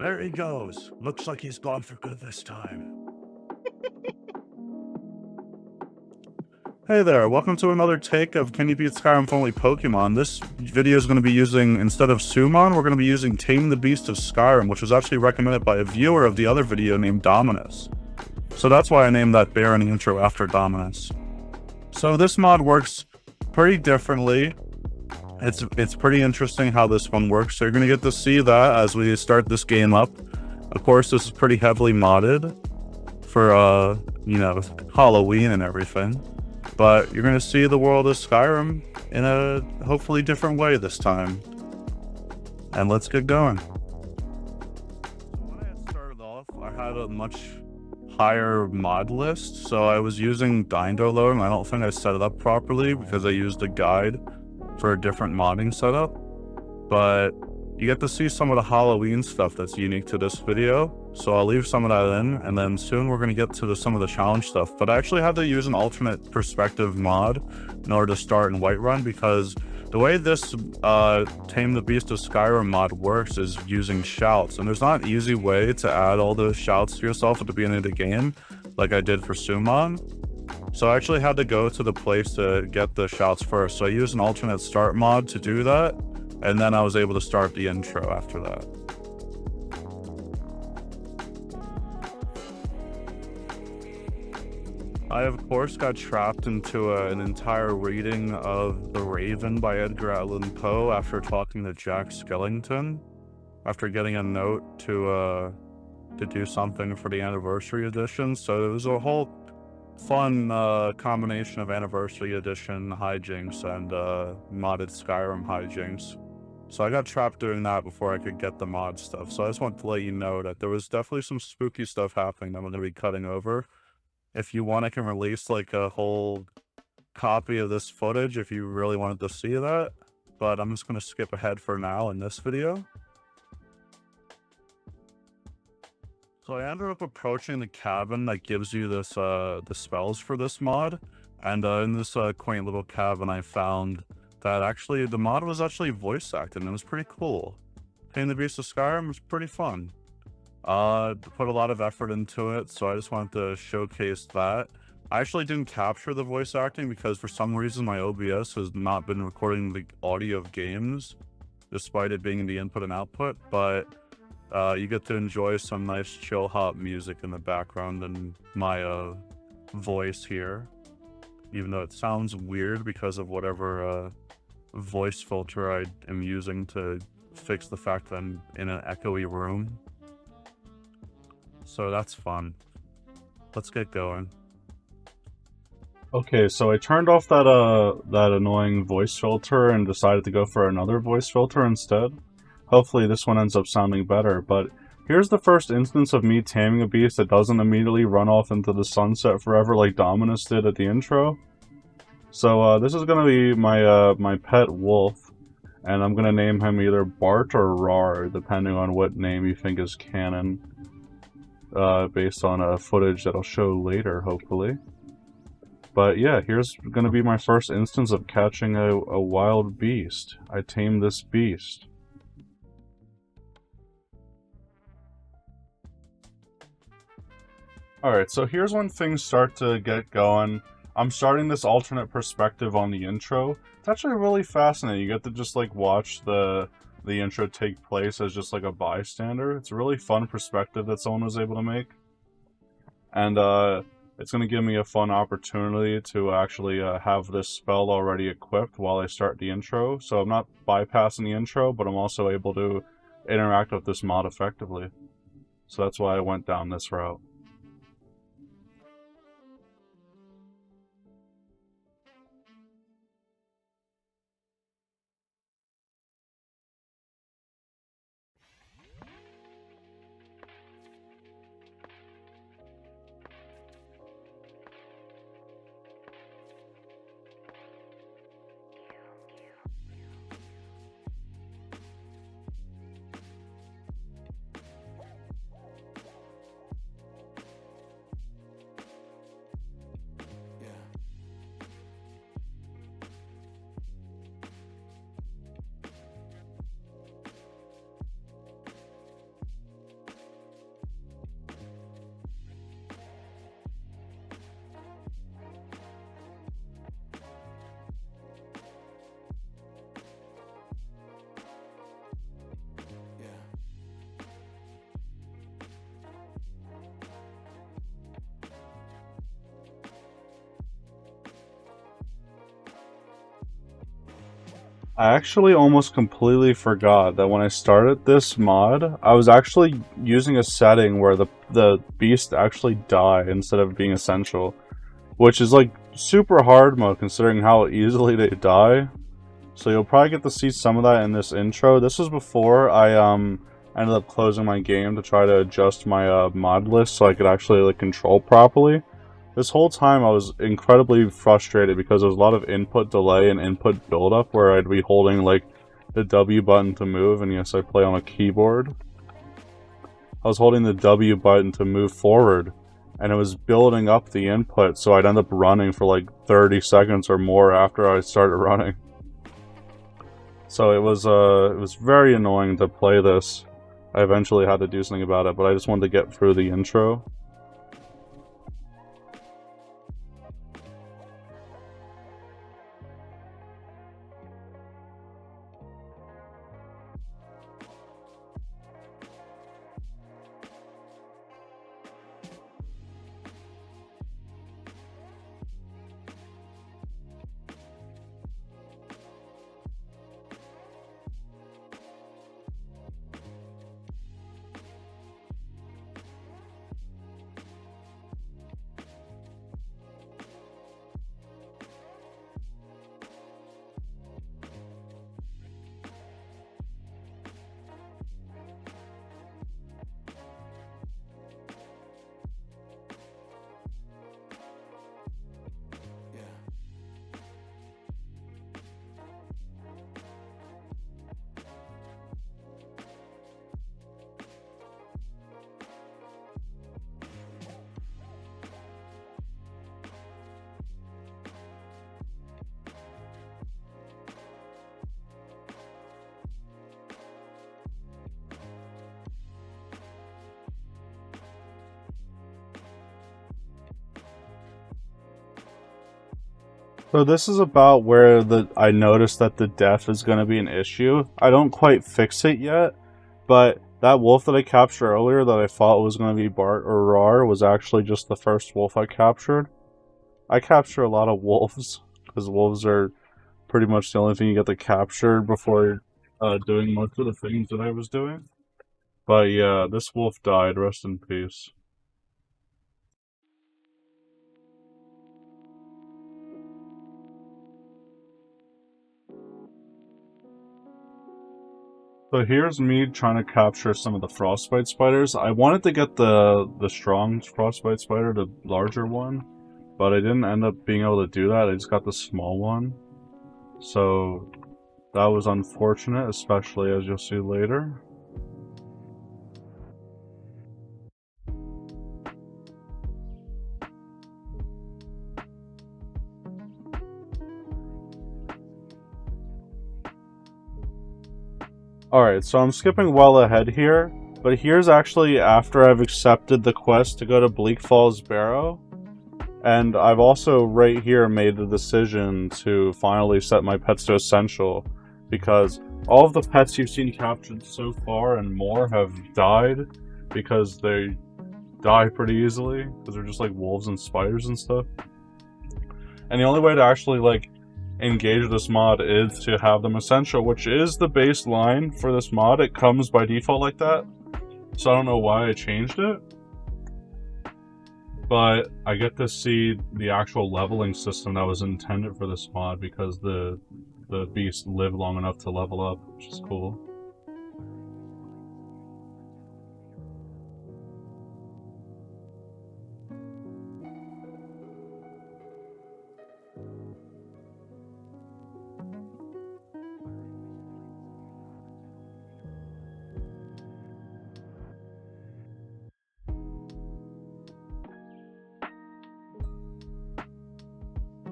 There he goes. Looks like he's gone for good this time. Hey there, welcome to another take of Can You Beat Skyrim for Only Pokemon. This video is going to be using, instead of Summon, we're going to be using Tame the Beast of Skyrim, which was actually recommended by a viewer of the other video named Dominus. So that's why I named that bear in the intro after Dominus. So this mod works pretty differently. It's pretty interesting how this one works. So you're going to get to see that as we start this game up. Of course, this is pretty heavily modded for, you know, Halloween and everything. But you're going to see the world of Skyrim in a hopefully different way this time. And let's get going. So when I had started off, I had a much higher mod list. So I was using Dindolo, and I don't think I set it up properly because I used a guide for a different modding setup. But you get to see some of the Halloween stuff that's unique to this video. So I'll leave some of that in, and then soon we're going to get to some of the challenge stuff. But I actually had to use an alternate perspective mod in order to start in Whiterun, because the way this Tame the Beast of Skyrim mod works is using shouts. And there's not an easy way to add all those shouts to yourself at the beginning of the game, like I did for Summon. So I actually had to go to the place to get the shouts first. So I used an alternate start mod to do that, and then I was able to start the intro after that. I, of course, got trapped into an entire reading of The Raven by Edgar Allan Poe after talking to Jack Skellington, after getting a note to do something for the anniversary edition. So it was a whole fun combination of anniversary edition hijinks and modded Skyrim hijinks. So I got trapped doing that before I could get the mod stuff. So I just want to let you know that there was definitely some spooky stuff happening that I'm going to be cutting over. If you want, I can release like a whole copy of this footage if you really wanted to see that. But I'm just going to skip ahead for now in this video. So I ended up approaching the cabin that gives you this the spells for this mod. And in this quaint little cabin, I found that actually the mod was actually voice acted, and it was pretty cool. Tame the Beast of Skyrim was pretty fun. Put a lot of effort into it, so I just wanted to showcase that. I actually didn't capture the voice acting because for some reason my OBS has not been recording the audio of games, despite it being in the input and output, but you get to enjoy some nice chill hop music in the background and my voice here, even though it sounds weird because of whatever voice filter I am using to fix the fact that I'm in an echoey room. So that's fun. Let's get going. Okay, so I turned off that annoying voice filter and decided to go for another voice filter instead. Hopefully this one ends up sounding better, but here's the first instance of me taming a beast that doesn't immediately run off into the sunset forever like Dominus did at the intro. So this is gonna be my my pet wolf, and I'm gonna name him either Bart or Rar, depending on what name you think is canon. Based on footage that I'll show later, hopefully. But yeah, here's gonna be my first instance of catching a wild beast. I tamed this beast. Alright, so here's when things start to get going. I'm starting this alternate perspective on the intro. It's actually really fascinating. You get to just like watch the intro take place as just like a bystander. It's a really fun perspective that someone was able to make. And it's going to give me a fun opportunity to actually have this spell already equipped while I start the intro. So I'm not bypassing the intro, but I'm also able to interact with this mod effectively. So that's why I went down this route. I actually almost completely forgot that when I started this mod, I was actually using a setting where the beasts actually die instead of being essential. Which is like super hard mode considering how easily they die. So you'll probably get to see some of that in this intro. This was before I ended up closing my game to try to adjust my mod list so I could actually like control properly. This whole time I was incredibly frustrated because there was a lot of input delay and input buildup where I'd be holding like the W button to move, and yes, I play on a keyboard. I was holding the W button to move forward, and it was building up the input, so I'd end up running for like 30 seconds or more after I started running. So it was very annoying to play this. I eventually had to do something about it, but I just wanted to get through the intro. So this is about where I noticed that the death is going to be an issue. I don't quite fix it yet, but that wolf that I captured earlier that I thought was going to be Bart or Rar was actually just the first wolf I captured. I capture a lot of wolves, because wolves are pretty much the only thing you get to capture before doing most of the things that I was doing. But yeah, this wolf died, rest in peace. So here's me trying to capture some of the frostbite spiders. I wanted to get the strong frostbite spider, the larger one, but I didn't end up being able to do that. I just got the small one. So that was unfortunate, especially as you'll see later. Alright, so I'm skipping well ahead here, but here's actually after I've accepted the quest to go to Bleakfalls Barrow. And I've also right here made the decision to finally set my pets to essential, because all of the pets you've seen captured so far and more have died because they die pretty easily, because they're just like wolves and spiders and stuff. And the only way to actually like engage this mod is to have them essential, which is the baseline for this mod. It comes by default like that, so I don't know why I changed it. But I get to see the actual leveling system that was intended for this mod, because the beasts live long enough to level up, which is cool.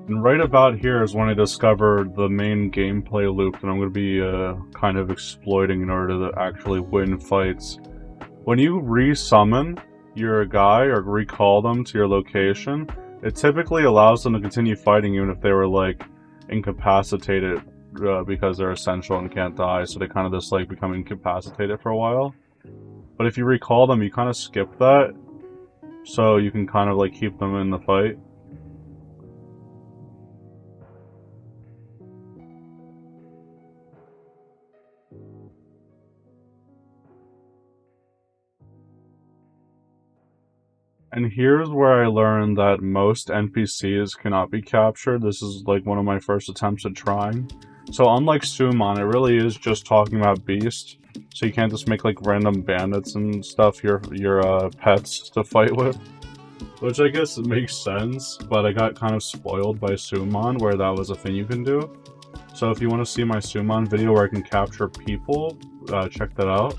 And right about here is when I discovered the main gameplay loop that I'm going to be kind of exploiting in order to actually win fights. When you re-summon your guy or recall them to your location, it typically allows them to continue fighting even if they were like incapacitated because they're essential and can't die, so they kind of just like become incapacitated for a while. But if you recall them, you kind of skip that, so you can kind of like keep them in the fight. And here's where I learned that most NPCs cannot be captured. This is like one of my first attempts at trying. So unlike Summon, it really is just talking about Beast. So you can't just make like random bandits and stuff your pets to fight with. Which I guess makes sense, but I got kind of spoiled by Summon where that was a thing you can do. So if you want to see my Summon video where I can capture people, check that out.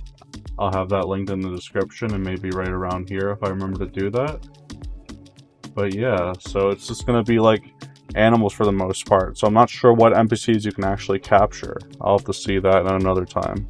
I'll have that linked in the description and maybe right around here if I remember to do that. But yeah, so it's just going to be like animals for the most part. So I'm not sure what NPCs you can actually capture. I'll have to see that at another time.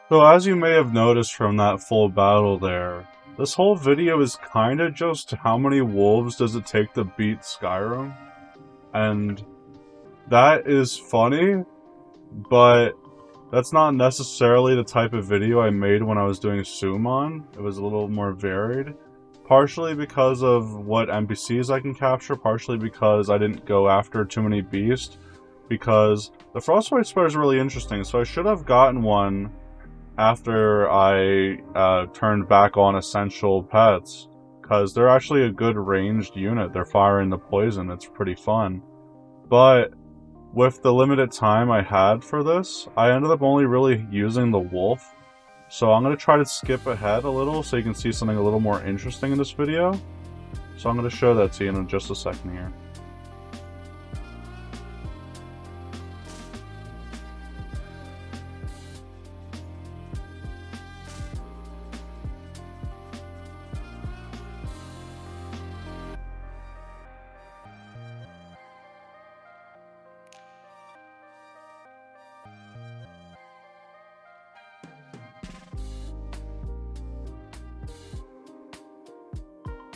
So as you may have noticed from that full battle there, this whole video is kinda just how many wolves does it take to beat Skyrim? And that is funny, but that's not necessarily the type of video I made when I was doing Summon. It was a little more varied. Partially because of what NPCs I can capture, partially because I didn't go after too many beasts, because the Frostbite Spider is really interesting, so I should have gotten one after I turned back on essential pets, because they're actually a good ranged unit. They're firing the poison. It's pretty fun. But with the limited time I had for this, I ended up only really using the wolf. So I'm going to try to skip ahead a little so you can see something a little more interesting in this video. So I'm going to show that to you in just a second here.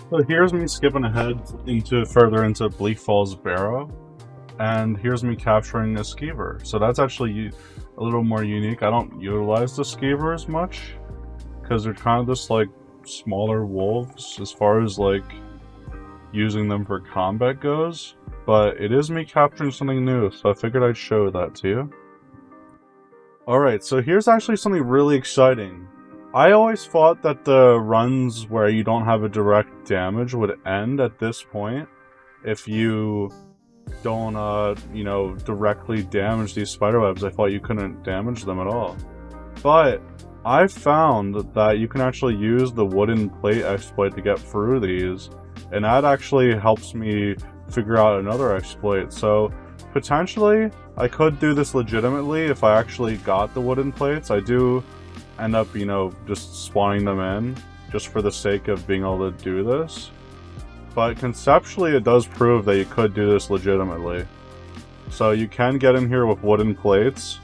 So here's me skipping ahead further into Bleakfalls Barrow, and here's me capturing the skeever. So that's actually a little more unique. I don't utilize the skeever as much, because they're kind of just like smaller wolves as far as like using them for combat goes, but it is me capturing something new, so I figured I'd show that to you. Alright, so here's actually something really exciting. I always thought that the runs where you don't have a direct damage would end at this point, if you don't, you know, directly damage these spiderwebs. I thought you couldn't damage them at all. But I found that you can actually use the wooden plate exploit to get through these, and that actually helps me figure out another exploit. So potentially I could do this legitimately if I actually got the wooden plates. I do end up, you know, just spawning them in just for the sake of being able to do this. But conceptually, it does prove that you could do this legitimately. So you can get in here with wooden plates,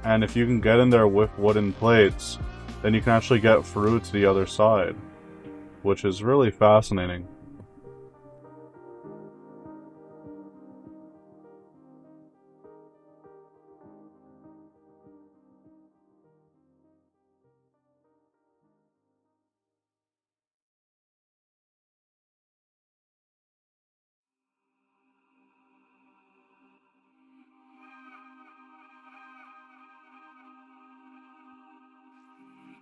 and if you can get in there with wooden plates, then you can actually get through to the other side, which is really fascinating.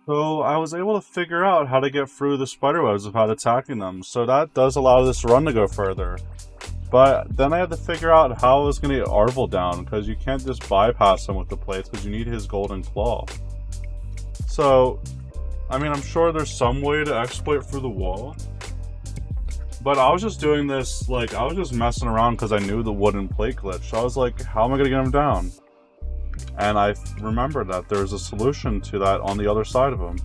So I was able to figure out how to get through the spiderwebs without attacking them, so that does allow this run to go further. But then I had to figure out how I was going to get Arvel down, because you can't just bypass him with the plates, because you need his golden claw. So, I mean, I'm sure there's some way to exploit through the wall, but I was just doing this, like, I was just messing around because I knew the wooden plate glitch. So I was like, how am I going to get him down? And I remembered that there's a solution to that on the other side of him.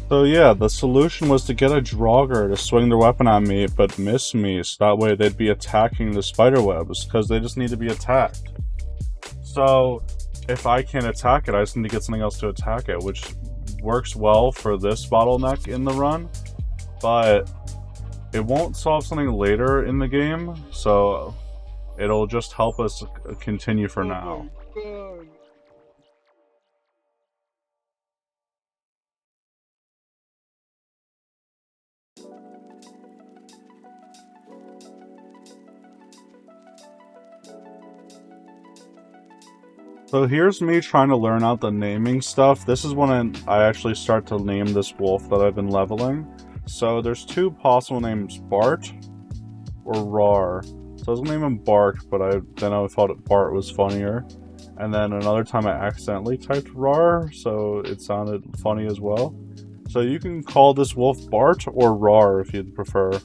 So yeah, the solution was to get a Draugr to swing their weapon at me, but miss me, so that way they'd be attacking the spiderwebs, because they just need to be attacked. So, if I can't attack it, I just need to get something else to attack it, which works well for this bottleneck in the run, but it won't solve something later in the game, so it'll just help us continue for now. So here's me trying to learn out the naming stuff. This is when I actually start to name this wolf that I've been leveling. So there's two possible names, Bart or Rar. So I was gonna name him Bart, but then I thought Bart was funnier. And then another time I accidentally typed Rar, so it sounded funny as well. So you can call this wolf Bart or Rar if you'd prefer.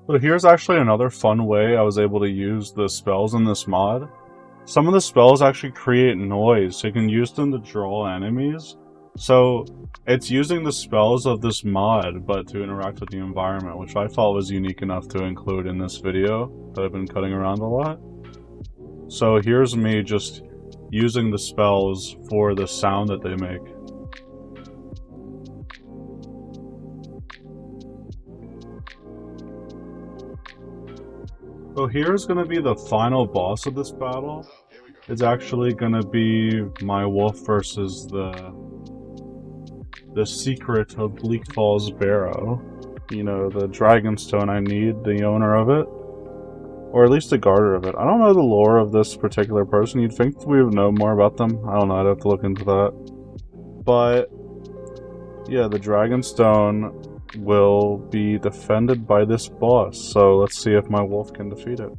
So here's actually another fun way I was able to use the spells in this mod. Some of the spells actually create noise, so you can use them to draw enemies. So it's using the spells of this mod, but to interact with the environment, which I thought was unique enough to include in this video that I've been cutting around a lot. So here's me just using the spells for the sound that they make. So here's going to be the final boss of this battle. It's actually gonna be my wolf versus the secret of Bleakfalls Barrow. You know, the Dragonstone I need, the owner of it. Or at least the guarder of it. I don't know the lore of this particular person. You'd think we would know more about them. I don't know, I'd have to look into that. But yeah, the Dragonstone will be defended by this boss. So let's see if my wolf can defeat it.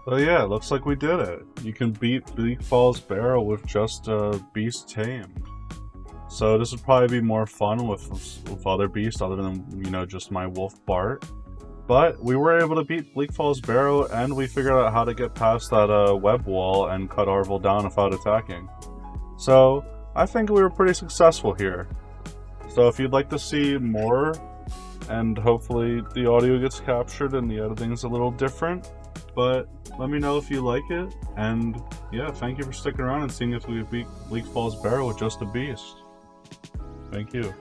So yeah, it looks like we did it. You can beat Bleakfalls Barrow with just a beast tamed. So this would probably be more fun with other beasts other than, you know, just my wolf Bart. But we were able to beat Bleakfalls Barrow, and we figured out how to get past that web wall and cut Arvel down without attacking. So I think we were pretty successful here. So if you'd like to see more, and hopefully the audio gets captured and the editing's a little different, but let me know if you like it, and yeah, thank you for sticking around and seeing if we beat Bleakfalls Barrow with just a beast. Thank you.